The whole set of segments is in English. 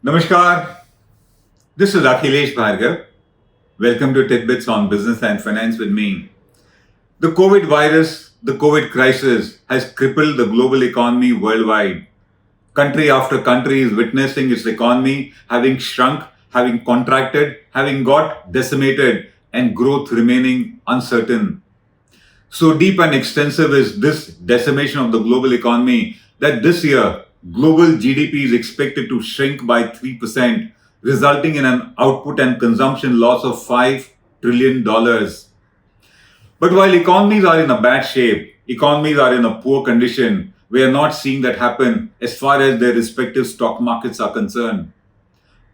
Namaskar, this is Akhilesh Bhargav. Welcome to Tidbits on Business and Finance with me. The COVID virus, the COVID crisis has crippled the global economy worldwide. Country after country is witnessing its economy having shrunk, having contracted, having got decimated, and growth remaining uncertain. So deep and extensive is this decimation of the global economy that this year global GDP is expected to shrink by 3%, resulting in an output and consumption loss of $5 trillion. But while economies are in a bad shape, economies are in a poor condition, we are not seeing that happen as far as their respective stock markets are concerned.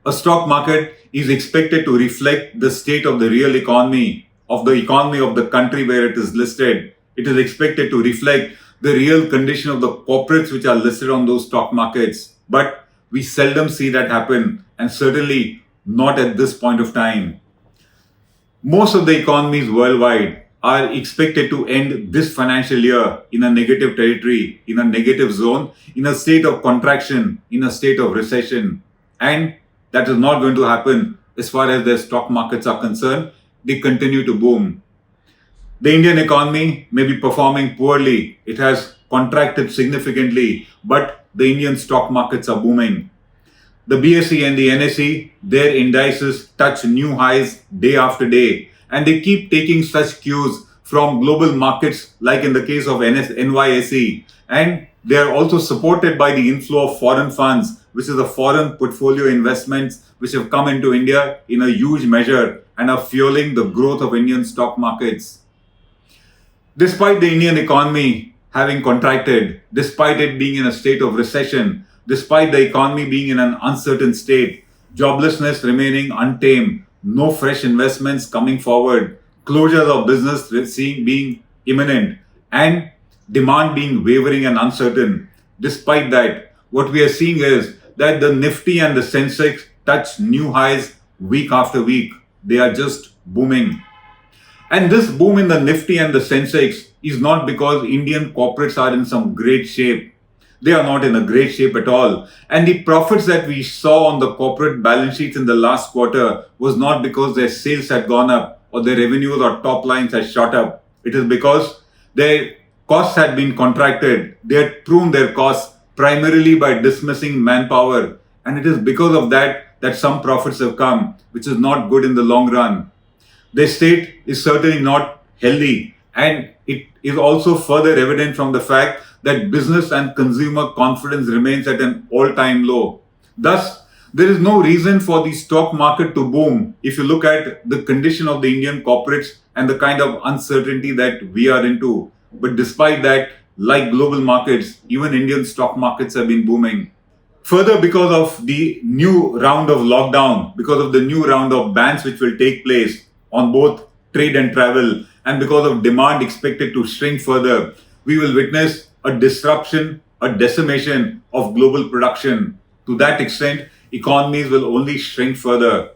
A stock market is expected to reflect the state of the real economy of the country where it is listed. It is expected to reflect the real condition of the corporates which are listed on those stock markets. But we seldom see that happen, and certainly not at this point of time. Most of the economies worldwide are expected to end this financial year in a negative territory, in a negative zone, in a state of contraction, in a state of recession. And that is not going to happen as far as their stock markets are concerned. They continue to boom. The Indian economy may be performing poorly. It has contracted significantly, but the Indian stock markets are booming. The BSE and the NSE, their indices touch new highs day after day, and they keep taking such cues from global markets, like in the case of NYSE, and they are also supported by the inflow of foreign funds, which is the foreign portfolio investments which have come into India in a huge measure and are fueling the growth of Indian stock markets. Despite the Indian economy having contracted, despite it being in a state of recession, despite the economy being in an uncertain state, joblessness remaining untamed, no fresh investments coming forward, closures of business being imminent, and demand being wavering and uncertain. Despite that, what we are seeing is that the Nifty and the Sensex touch new highs week after week. They are just booming. And this boom in the Nifty and the Sensex is not because Indian corporates are in some great shape. They are not in a great shape at all. And the profits that we saw on the corporate balance sheets in the last quarter was not because their sales had gone up or their revenues or top lines had shot up. It is because their costs had been contracted. They had pruned their costs primarily by dismissing manpower. And it is because of that some profits have come, which is not good in the long run. Their state is certainly not healthy, and it is also further evident from the fact that business and consumer confidence remains at an all-time low. Thus, there is no reason for the stock market to boom if you look at the condition of the Indian corporates and the kind of uncertainty that we are into. But despite that, like global markets, even Indian stock markets have been booming. Further, because of the new round of lockdown, because of the new round of bans which will take place on both trade and travel, and because of demand expected to shrink further, we will witness a disruption, a decimation of global production. To that extent, economies will only shrink further.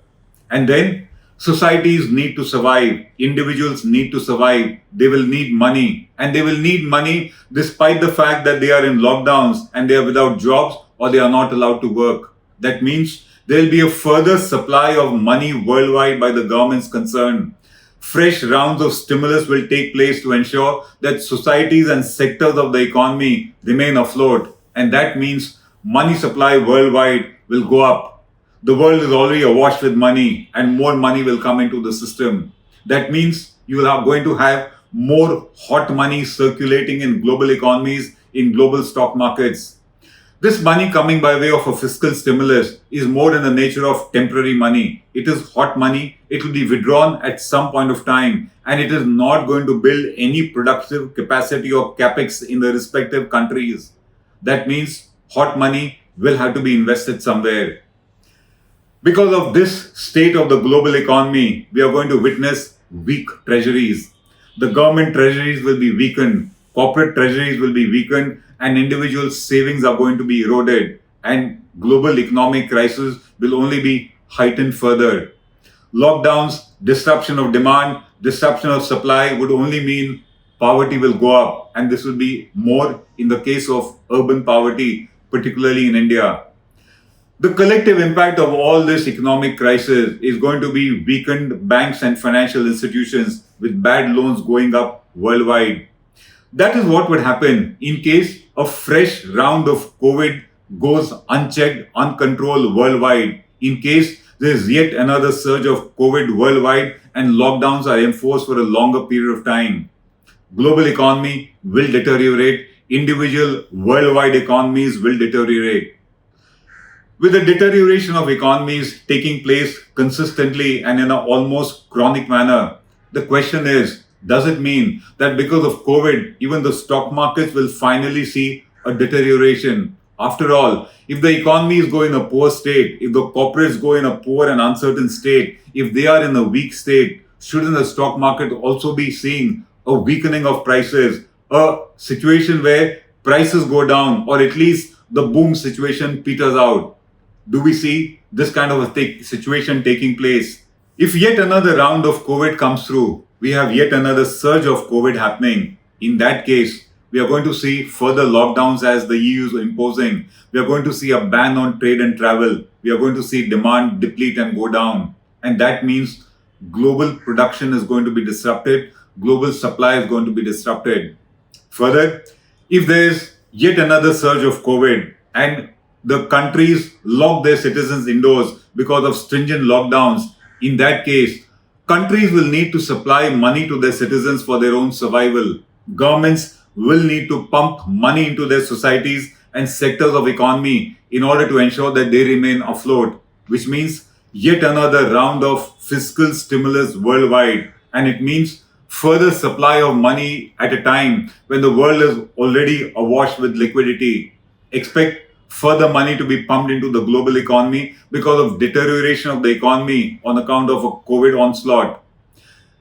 And then societies need to survive, individuals need to survive, they will need money, and they will need money despite the fact that they are in lockdowns and they are without jobs or they are not allowed to work. That means there will be a further supply of money worldwide by the governments concerned. Fresh rounds of stimulus will take place to ensure that societies and sectors of the economy remain afloat. And that means money supply worldwide will go up. The world is already awash with money, and more money will come into the system. That means you are going to have more hot money circulating in global economies, in global stock markets. This money coming by way of a fiscal stimulus is more in the nature of temporary money. It is hot money. It will be withdrawn at some point of time, and it is not going to build any productive capacity or capex in the respective countries. That means hot money will have to be invested somewhere. Because of this state of the global economy, we are going to witness weak treasuries. The government treasuries will be weakened, corporate treasuries will be weakened, and individual savings are going to be eroded, and global economic crisis will only be heightened further. Lockdowns, disruption of demand, disruption of supply would only mean poverty will go up, and this will be more in the case of urban poverty, particularly in India. The collective impact of all this economic crisis is going to be weakened banks and financial institutions with bad loans going up worldwide. That is what would happen in case a fresh round of COVID goes unchecked, uncontrolled worldwide. In case there is yet another surge of COVID worldwide and lockdowns are enforced for a longer period of time. Global economy will deteriorate. Individual worldwide economies will deteriorate. With the deterioration of economies taking place consistently and in an almost chronic manner, the question is, does it mean that because of COVID, even the stock markets will finally see a deterioration? After all, if the economy is going in a poor state, if the corporates go in a poor and uncertain state, if they are in a weak state, shouldn't the stock market also be seeing a weakening of prices, a situation where prices go down, or at least the boom situation peters out? Do we see this kind of a situation taking place? If yet another round of COVID comes through, we have yet another surge of COVID happening. In that case, we are going to see further lockdowns as the EU is imposing. We are going to see a ban on trade and travel. We are going to see demand deplete and go down. And that means global production is going to be disrupted. Global supply is going to be disrupted. Further, if there is yet another surge of COVID and the countries lock their citizens indoors because of stringent lockdowns, in that case, countries will need to supply money to their citizens for their own survival. Governments will need to pump money into their societies and sectors of economy in order to ensure that they remain afloat, which means yet another round of fiscal stimulus worldwide. And it means further supply of money at a time when the world is already awash with liquidity. Expect further money to be pumped into the global economy because of deterioration of the economy on account of a COVID onslaught.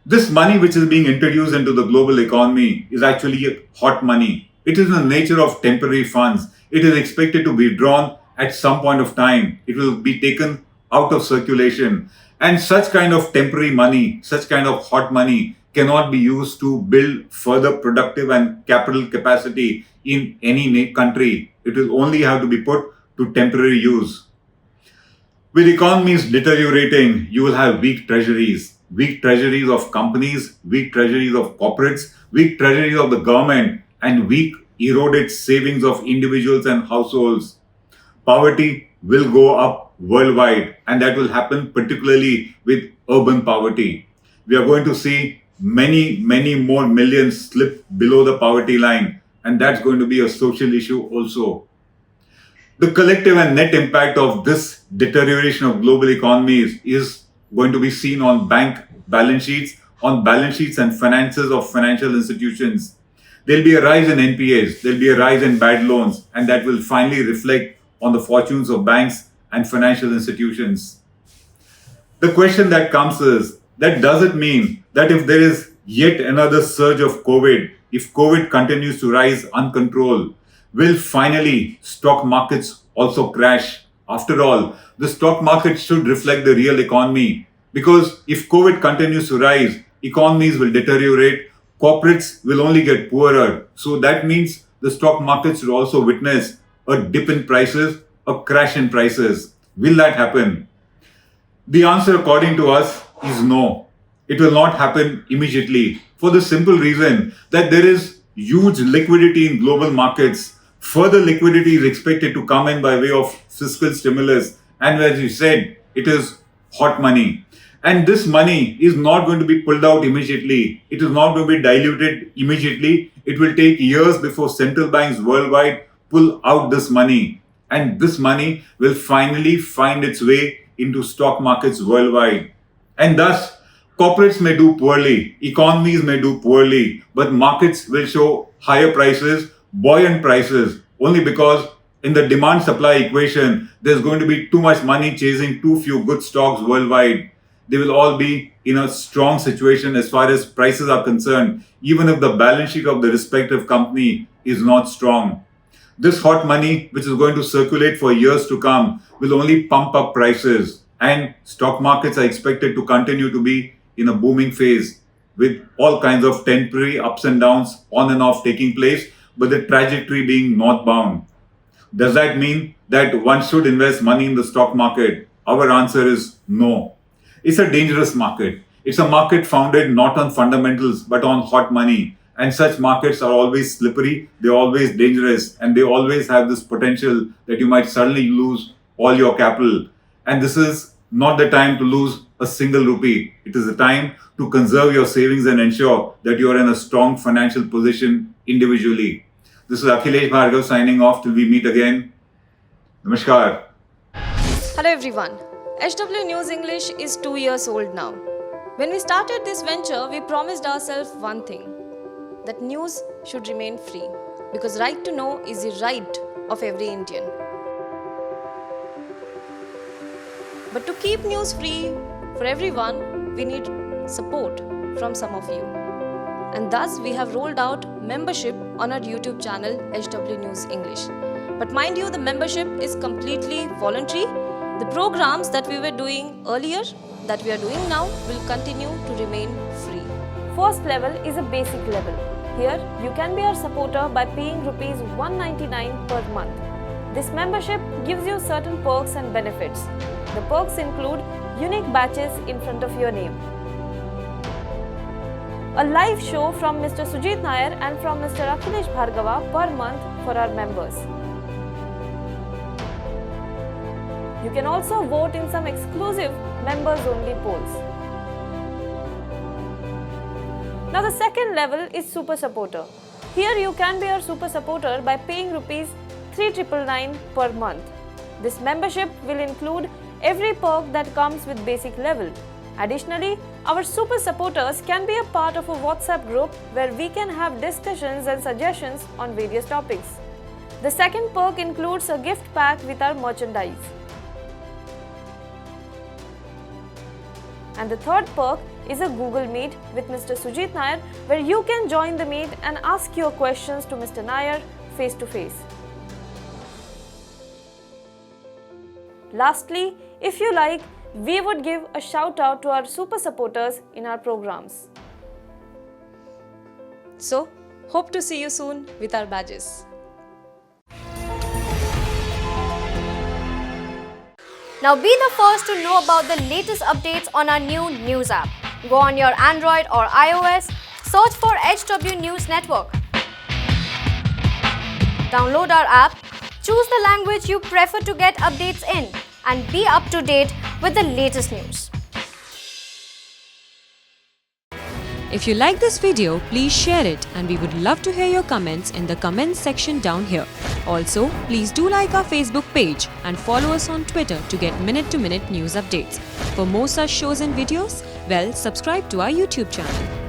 This money which is being introduced into the global economy is actually hot money. It is in the nature of temporary funds. It is expected to be drawn at some point of time. It will be taken out of circulation. And such kind of temporary money, such kind of hot money cannot be used to build further productive and capital capacity in any country. It will only have to be put to temporary use. With economies deteriorating, you will have weak treasuries of companies, weak treasuries of corporates, weak treasuries of the government, and weak eroded savings of individuals and households. Poverty will go up worldwide, and that will happen particularly with urban poverty. We are going to see many more millions slip below the poverty line, and that's going to be a social issue also. The collective and net impact of this deterioration of global economies is going to be seen on bank balance sheets, on balance sheets and finances of financial institutions. There'll be a rise in NPAs, there'll be a rise in bad loans, and that will finally reflect on the fortunes of banks and financial institutions. The question that comes is, that does it mean that if there is yet another surge of COVID, if COVID continues to rise uncontrolled, will finally stock markets also crash? After all, the stock market should reflect the real economy, because if COVID continues to rise, economies will deteriorate, corporates will only get poorer. So that means the stock markets should also witness a dip in prices, a crash in prices. Will that happen? The answer, according to us, is no. It will not happen immediately, for the simple reason that there is huge liquidity in global markets. Further liquidity is expected to come in by way of fiscal stimulus. And as you said, it is hot money. And this money is not going to be pulled out immediately. It is not going to be diluted immediately. It will take years before central banks worldwide pull out this money. And this money will finally find its way into stock markets worldwide. And thus, corporates may do poorly, economies may do poorly, but markets will show higher prices, buoyant prices, only because in the demand supply equation, there's going to be too much money chasing too few good stocks worldwide. They will all be in a strong situation as far as prices are concerned, even if the balance sheet of the respective company is not strong. This hot money, which is going to circulate for years to come, will only pump up prices, and stock markets are expected to continue to be in a booming phase with all kinds of temporary ups and downs on and off taking place, but the trajectory being northbound. Does that mean that one should invest money in the stock market, our answer is no. It's a dangerous market. It's a market founded not on fundamentals but on hot money. And such markets are always slippery, they're always dangerous, and they always have this potential that you might suddenly lose all your capital. And this is not the time to lose a single rupee. It is the time to conserve your savings and ensure that you are in a strong financial position individually. This is Akhilesh Bhargav signing off till we meet again. Namaskar. Hello everyone. HW News English is 2 years old now. When we started this venture, we promised ourselves one thing, that news should remain free, because right to know is the right of every Indian. But to keep news free for everyone, we need support from some of you. And thus we have rolled out membership on our YouTube channel HW News English. But mind you, the membership is completely voluntary. The programs that we were doing earlier, that we are doing now, will continue to remain free. First level is a basic level. Here, you can be our supporter by paying Rs 199 per month. This membership gives you certain perks and benefits. The perks include unique badges in front of your name, a live show from Mr. Sujit Nair and from Mr. Akhilesh Bhargava per month for our members. You can also vote in some exclusive members-only polls. Now the second level is Super Supporter. Here you can be our Super Supporter by paying Rs 3,999 per month. This membership will include every perk that comes with basic level. Additionally, our Super Supporters can be a part of a WhatsApp group where we can have discussions and suggestions on various topics. The second perk includes a gift pack with our merchandise. And the third perk is a Google Meet with Mr. Sujit Nair, where you can join the meet and ask your questions to Mr. Nair face to face. Lastly, if you like, we would give a shout out to our super supporters in our programs. So, hope to see you soon with our badges. Now be the first to know about the latest updates on our new news app. Go on your Android or iOS, search for HW News Network. Download our app, choose the language you prefer to get updates in, and be up to date with the latest news. If you like this video, please share it, and we would love to hear your comments in the comments section down here. Also, please do like our Facebook page and follow us on Twitter to get minute-to-minute news updates. For more such shows and videos, well, subscribe to our YouTube channel.